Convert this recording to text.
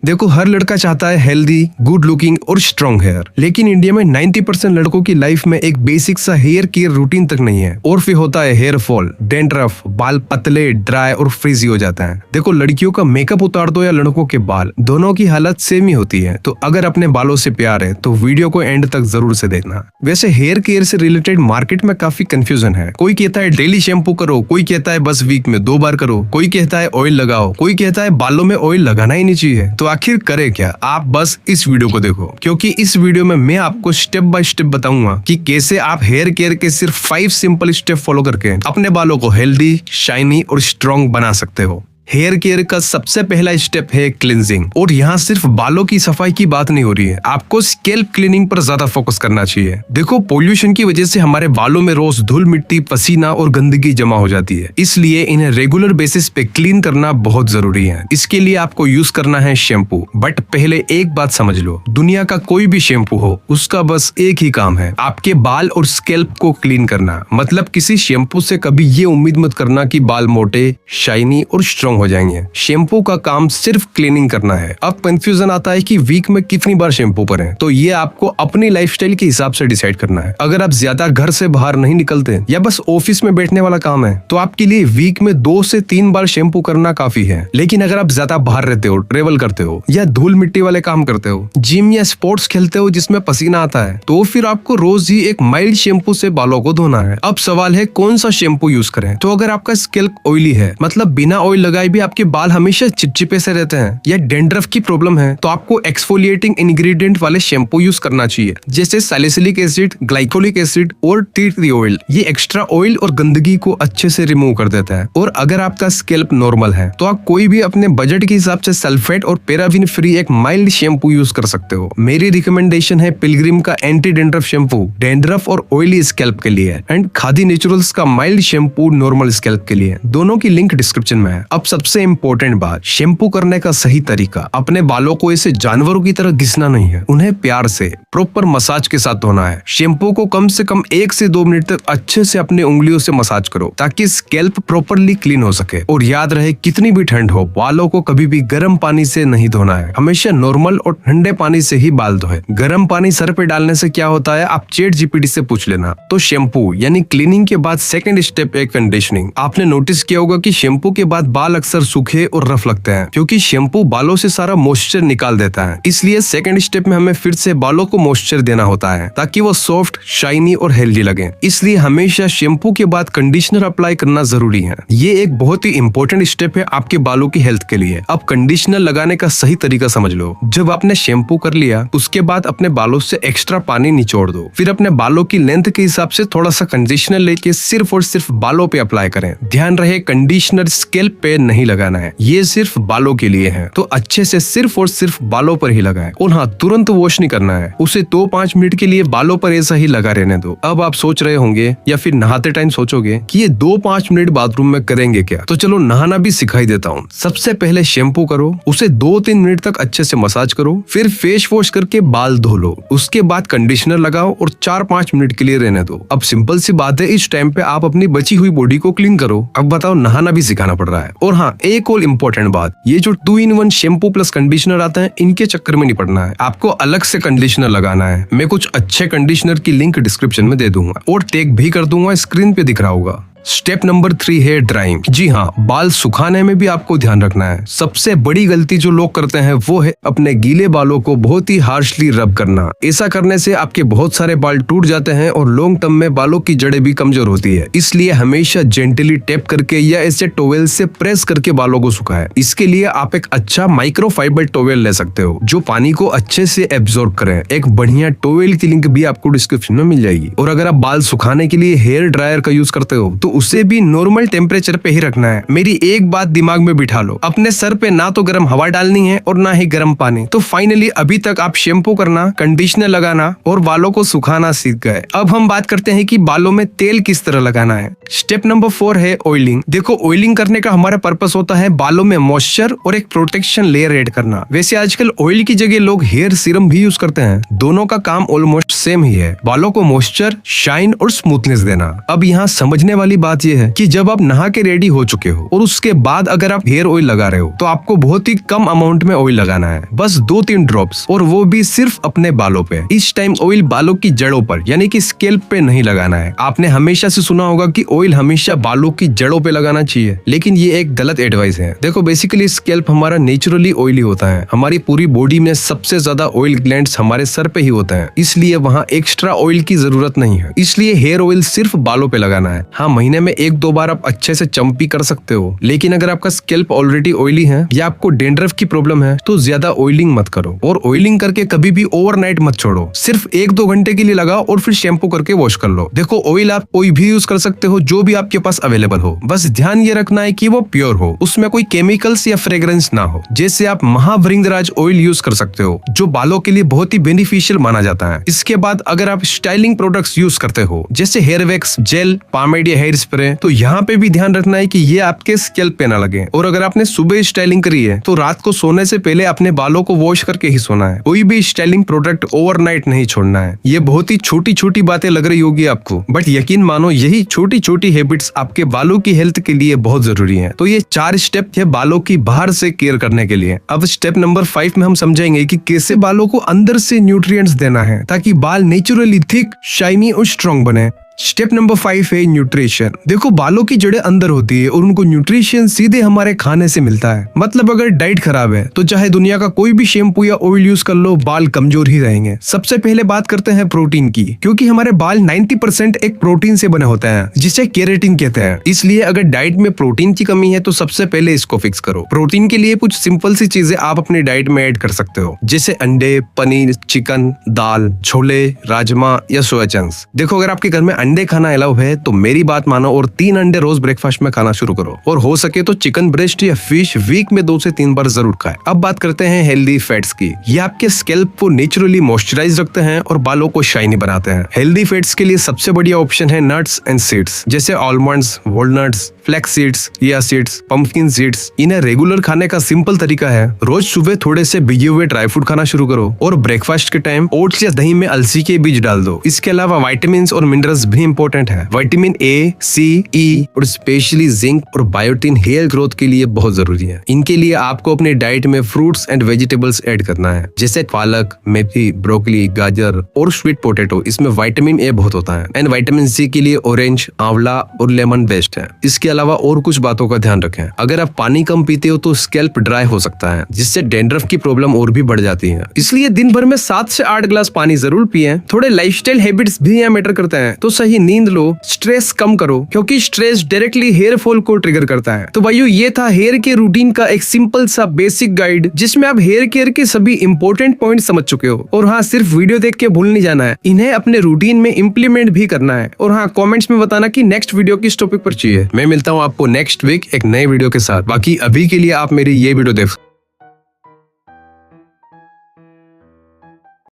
देखो, हर लड़का चाहता है हेल्दी, गुड लुकिंग और स्ट्रॉन्ग हेयर, लेकिन इंडिया में 90% लड़कों की लाइफ में एक बेसिक सा हेयर केयर रूटीन तक नहीं है। और फिर होता है हेयर फॉल, डैंड्रफ, बाल पतले, ड्राई और फ्रीजी हो जाते हैं। देखो, लड़कियों का मेकअप उतार दो या लड़कों के बाल, दोनों की हालत सेम ही होती है। तो अगर अपने बालों से प्यार है तो वीडियो को एंड तक जरूर से देखना। वैसे हेयर केयर से रिलेटेड मार्केट में काफी कंफ्यूजन है। कोई कहता है डेली शैम्पू करो, कोई कहता है बस वीक में 2 बार करो, कोई कहता है ऑयल लगाओ, कोई कहता है बालों में ऑयल लगाना ही नहीं चाहिए। तो आखिर करे क्या? आप बस इस वीडियो को देखो, क्योंकि इस वीडियो में मैं आपको स्टेप बाय स्टेप बताऊंगा कि कैसे आप हेयर केयर के सिर्फ 5 सिंपल स्टेप फॉलो करके अपने बालों को हेल्दी, शाइनी और स्ट्रॉन्ग बना सकते हो। हेयर केयर का सबसे पहला स्टेप है क्लींजिंग। और यहाँ सिर्फ बालों की सफाई की बात नहीं हो रही है, आपको स्कैल्प क्लीनिंग पर ज्यादा फोकस करना चाहिए। देखो, पोल्यूशन की वजह से हमारे बालों में रोज धूल मिट्टी, पसीना और गंदगी जमा हो जाती है, इसलिए इन्हें रेगुलर बेसिस पे क्लीन करना बहुत जरूरी है। इसके लिए आपको यूज करना है शैम्पू। बट पहले एक बात समझ लो, दुनिया का कोई भी शैम्पू हो, उसका बस एक ही काम है, आपके बाल और स्कैल्प को क्लीन करना। मतलब किसी शैम्पू से कभी ये उम्मीद मत करना कि बाल मोटे, शाइनी और स्ट्रॉन्ग हो जाएंगे। शैम्पू का काम सिर्फ क्लीनिंग करना है। अब कंफ्यूजन आता है कि वीक में कितनी बार शैम्पू करें, तो ये आपको अपनी लाइफस्टाइल के हिसाब से डिसाइड करना है। अगर आप ज्यादा घर से बाहर नहीं निकलते या बस ऑफिस में बैठने वाला काम है, तो आपके लिए वीक में 2 से 3 बार शैम्पू करना काफी है। लेकिन अगर आप ज्यादा बाहर रहते हो, ट्रेवल करते हो या धूल मिट्टी वाले काम करते हो, जिम या स्पोर्ट्स खेलते हो जिसमें पसीना आता है, तो फिर आपको रोज ही एक माइल्ड शैम्पू से बालों को धोना है। अब सवाल है कौन सा शैम्पू यूज करें। तो अगर आपका स्कैल्प ऑयली है, मतलब बिना ऑयल लगाए भी आपके बाल हमेशा चिपचिपे से रहते हैं, या डैंड्रफ की प्रॉब्लम है, तो आपको एक्सफोलिएटिंग इंग्रेडिएंट वाले शैम्पू यूज करना चाहिए, जैसे सैलिसिलिक एसिड, ग्लाइकोलिक एसिड और टी ट्री ऑयल। ये एक्स्ट्रा ऑयल और गंदगी को अच्छे से रिमूव कर देता है। और अगर आपका स्कैल्प नॉर्मल है, तो आप कोई भी अपने बजट के हिसाब से सल्फेट और पैराबीन फ्री एक माइल्ड शैम्पू यूज कर सकते हो। मेरी रिकमेंडेशन है पिलग्रिम का एंटी डैंड्रफ शैम्पू, डैंड्रफ और ऑयली स्कैल्प के लिए, एंड खादी नेचुरल्स का माइल्ड शैम्पू नॉर्मल स्कैल्प के लिए। दोनों की लिंक डिस्क्रिप्शन में है। अब सबसे इम्पोर्टेंट बात, शैम्पू करने का सही तरीका। अपने बालों को ऐसे जानवरों की तरह घिसना नहीं है, उन्हें प्यार से प्रॉपर मसाज के साथ धोना है। शैम्पू को कम से कम 1 से 2 मिनट तक अच्छे से अपने उंगलियों से मसाज करो, ताकि स्कैल्प प्रॉपरली क्लीन हो सके। और याद रहे, कितनी भी ठंड हो, बालों को कभी भी गर्म पानी से नहीं धोना है। हमेशा नॉर्मल और ठंडे पानी से ही बाल धोए। गर्म पानी सर पे डालने से क्या होता है, आप चैट जीपीटी से पूछ लेना। तो शैम्पू यानी क्लीनिंग के बाद सेकंड स्टेप है कंडीशनिंग। आपने नोटिस किया होगा कि शैम्पू के बाद बाल अक्सर सूखे और रफ लगते हैं, क्योंकि शैम्पू बालों से सारा मॉइस्चर निकाल देता है। इसलिए सेकंड स्टेप में हमें फिर से बालों को मॉइस्चर देना होता है, ताकि वो सॉफ्ट, शाइनी और हेल्दी लगे। इसलिए हमेशा शैम्पू के बाद कंडीशनर अप्लाई करना जरूरी है। ये एक बहुत ही इंपॉर्टेंट स्टेप है आपके बालों की हेल्थ के लिए। अब कंडीशनर लगाने का सही तरीका समझ लो। जब आपने शैम्पू कर लिया, उसके बाद अपने बालों से एक्स्ट्रा पानी निचोड़ दो। फिर अपने बालों की लेंथ के हिसाब से थोड़ा सा कंडीशनर लेके सिर्फ और सिर्फ बालों पे अप्लाई करें। ध्यान रहे, कंडीशनर स्कैल्प पे नहीं लगाना है, ये सिर्फ बालों के लिए है। तो अच्छे से सिर्फ और सिर्फ बालों पर ही लगाएं। और हाँ, तुरंत वॉश नहीं करना है, उसे 2-5 मिनट के लिए बालों पर ऐसा ही लगा रहने दो। अब आप सोच रहे होंगे या फिर नहाते टाइम सोचोगे कि ये 2-5 मिनट बाथरूम में करेंगे क्या। तो चलो नहाना भी सिखाई देता हूँ। सबसे पहले शैम्पू करो, उसे 2-3 मिनट तक अच्छे से मसाज करो, फिर फेस वॉश करके बाल धो लो। उसके बाद कंडीशनर लगाओ और 4-5 मिनट के लिए रहने दो। अब सिंपल सी बात है, इस टाइम पे आप अपनी बची हुई बॉडी को क्लीन करो। अब बताओ, नहाना भी सिखाना पड़ रहा है। और हाँ, एक और इम्पोर्टेंट बात, ये जो 2-in-1 शैम्पू प्लस कंडीशनर आता है, इनके चक्कर में नहीं पड़ना है। आपको अलग से कंडीशनर लगाना है। मैं कुछ अच्छे कंडीशनर की लिंक डिस्क्रिप्शन में दे दूंगा और टैग भी कर दूंगा, स्क्रीन पे दिख रहा होगा। स्टेप नंबर 3 है ड्राइंग। जी हाँ, बाल सुखाने में भी आपको ध्यान रखना है। सबसे बड़ी गलती जो लोग करते हैं वो है अपने गीले बालों को बहुत ही हार्शली रब करना। ऐसा करने से आपके बहुत सारे बाल टूट जाते हैं और लॉन्ग टर्म में बालों की जड़ें भी कमजोर होती है। इसलिए हमेशा जेंटली टैप करके या ऐसे टॉवेल से प्रेस करके बालों को सुखाएं। इसके लिए आप एक अच्छा माइक्रोफाइबर टॉवेल ले सकते हो, जो पानी को अच्छे से एब्जॉर्ब करे। एक बढ़िया टॉवेल की लिंक भी आपको डिस्क्रिप्शन में मिल जाएगी। और अगर आप बाल सुखाने के लिए हेयर ड्रायर का यूज करते हो, तो उसे भी नॉर्मल टेम्परेचर पे ही रखना है। मेरी एक बात दिमाग में बिठा लो, अपने सर पे ना तो गर्म हवा डालनी है और ना ही गर्म पानी। तो फाइनली अभी तक आप शैम्पू करना, कंडीशनर लगाना और बालों को सुखाना सीख गए। अब हम बात करते हैं कि बालों में तेल किस तरह लगाना है। स्टेप नंबर 4 है ऑयलिंग। देखो, ऑयलिंग करने का हमारा पर्पस पर्पस होता है बालों में मॉइस्चर और एक प्रोटेक्शन लेयर ऐड करना। वैसे आजकल ऑयल की जगह लोग हेयर सीरम भी यूज करते हैं, दोनों का काम ऑलमोस्ट सेम ही है, बालों को मॉइस्चर, शाइन और स्मूथनेस देना। अब यहाँ समझने वाली बात यह है कि जब आप नहा के रेडी हो चुके हो और उसके बाद अगर आप हेयर ऑयल लगा रहे हो तो आपको बहुत ही कम अमाउंट में ऑयल लगाना है, बस 2-3 ड्रॉप्स, और वो भी सिर्फ अपने बालों पे। इस टाइम ऑयल बालों की जड़ों पर यानी कि स्कैल्प पे नहीं लगाना है। आपने हमेशा से सुना होगा कि ऑयल हमेशा बालों की जड़ों पे लगाना चाहिए, लेकिन ये एक गलत एडवाइस है। देखो बेसिकली स्कैल्प हमारा नेचुरली ऑयली होता है, हमारी पूरी बॉडी में सबसे ज्यादा ऑयल ग्लैंड्स हमारे सर पे ही होते हैं, इसलिए वहाँ एक्स्ट्रा ऑयल की जरूरत नहीं है। इसलिए हेयर ऑयल सिर्फ बालों पे लगाना है। हाँ, महीने में 1-2 बार आप अच्छे से चंपी कर सकते हो, लेकिन अगर आपका स्कैल्प ऑलरेडी ऑयली है या आपको डैंड्रफ की प्रॉब्लम है तो ज्यादा ऑयलिंग मत करो, और ऑयलिंग करके कभी भी ओवरनाइट मत छोड़ो। सिर्फ 1-2 घंटे के लिए लगाओ और फिर शैम्पू करके वॉश कर लो। देखो ऑयल आप कोई भी यूज कर सकते हो जो भी आपके पास अवेलेबल हो, बस ध्यान ये रखना है कि वो प्योर हो, उसमें कोई केमिकल्स या फ्रेग्रेंस ना हो। जैसे आप महाभृंगराज ऑयल यूज कर सकते हो जो बालों के लिए बहुत ही बेनिफिशियल माना जाता है। इसके बाद अगर आप स्टाइलिंग प्रोडक्ट्स यूज करते हो जैसे हेयर वैक्स, जेल, पामेड या हेयर स्प्रे, तो यहाँ पे भी ध्यान रखना है कि ये आपके स्कैल्प पे ना लगे। और अगर आपने सुबह स्टाइलिंग करी है तो रात को सोने से पहले अपने बालों को वॉश करके ही सोना है। कोई भी स्टाइलिंग प्रोडक्ट ओवरनाइट नहीं छोड़ना है। ये बहुत ही छोटी छोटी बातें लग रही होगी आपको, बट यकीन मानो यही छोटी छोटी हैबिट्स आपके बालों की हेल्थ के लिए बहुत जरूरी है। तो ये 4 स्टेप थे बालों की बाहर से केयर करने के लिए। अब स्टेप नंबर 5 में हम समझेंगे कि कैसे बालों को अंदर से न्यूट्रिएंट्स देना है ताकि बाल नेचुरली थिक, शाइनी और स्ट्रॉन्ग बने। स्टेप नंबर 5 है न्यूट्रिशन। देखो बालों की जड़ें अंदर होती है और उनको न्यूट्रिशन सीधे हमारे खाने से मिलता है। मतलब अगर डाइट खराब है तो चाहे दुनिया का कोई भी शैम्पू या ऑयल यूज कर लो, बाल कमजोर ही रहेंगे। सबसे पहले बात करते हैं प्रोटीन की, क्योंकि हमारे बाल 90% एक प्रोटीन से बने होते हैं जिसे केराटिन कहते हैं। इसलिए अगर डाइट में प्रोटीन की कमी है तो सबसे पहले इसको फिक्स करो। प्रोटीन के लिए कुछ सिंपल सी चीजें आप अपनी डाइट में ऐड कर सकते हो, जैसे अंडे, पनीर, चिकन, दाल, छोले, राजमा या सोया चंक्स। देखो अगर आपके घर में अंडे खाना अलाउ है तो मेरी बात मानो और 3 अंडे रोज ब्रेकफास्ट में खाना शुरू करो, और हो सके तो चिकन ब्रेस्ट या फिश वीक में 2 से 3 बार जरूर खाएं। अब बात करते हैं हेल्दी फैट्स की। ये आपके स्कैल्प को नेचुरली मॉइस्चराइज रखते हैं और बालों को शाइनी बनाते हैं। हेल्दी फैट्स के लिए सबसे बढ़िया ऑप्शन है नट्स एंड सीड्स, जैसे almonds, walnuts, flax seeds, chia seeds, pumpkin seeds. इन्हें रेगुलर खाने का सिंपल तरीका है, रोज सुबह थोड़े से भिगे हुए ड्राई फ्रूट खाना शुरू करो और ब्रेकफास्ट के टाइम ओट्स या दही में अलसी के बीज डाल दो। इसके अलावा विटामिन्स और मिनरल्स भी इंपॉर्टेंट है। विटामिन ए, सी, ई और स्पेशली जिंक और बायोटिन हेयर ग्रोथ के लिए बहुत जरूरी है। इनके लिए आपको अपने डाइट में फ्रूट्स एंड वेजिटेबल्स ऐड करना है, जैसे पालक, मेथी, ब्रोकली, गाजर और स्वीट पोटैटो। इसमें विटामिन ए बहुत होता है। एंड विटामिन सी के लिए ऑरेंज, आंवला और लेमन बेस्ट है। इसके अलावा और कुछ बातों का ध्यान रखें। अगर आप पानी कम पीते हो तो स्कैल्प ड्राई हो सकता है, जिससे डैंड्रफ की प्रॉब्लम और भी बढ़ जाती है। इसलिए दिन भर में 7 से 8 ग्लास पानी जरूर पिएं। थोड़े लाइफस्टाइल हैबिट्स भी यहाँ मैटर करते हैं, तो सही नींद लो, स्ट्रेस कम करो, क्योंकि स्ट्रेस डायरेक्टली हेयर फॉल को ट्रिगर करता है। तो भाइयों ये था हेयर केयर रूटीन का एक सिंपल सा बेसिक गाइड, जिसमें आप हेयर केयर के सभी इंपॉर्टेंट पॉइंट समझ चुके हो। और हाँ, सिर्फ वीडियो देख के भूल नहीं जाना है, इन्हें अपने रूटीन में इम्प्लीमेंट भी करना है। और हाँ, कमेंट्स में बताना कि नेक्स्ट वीडियो किस टॉपिक पर चाहिए। मैं मिलता हूँ आपको नेक्स्ट वीक एक नए वीडियो के साथ। बाकी अभी के लिए आप मेरी ये वीडियो देख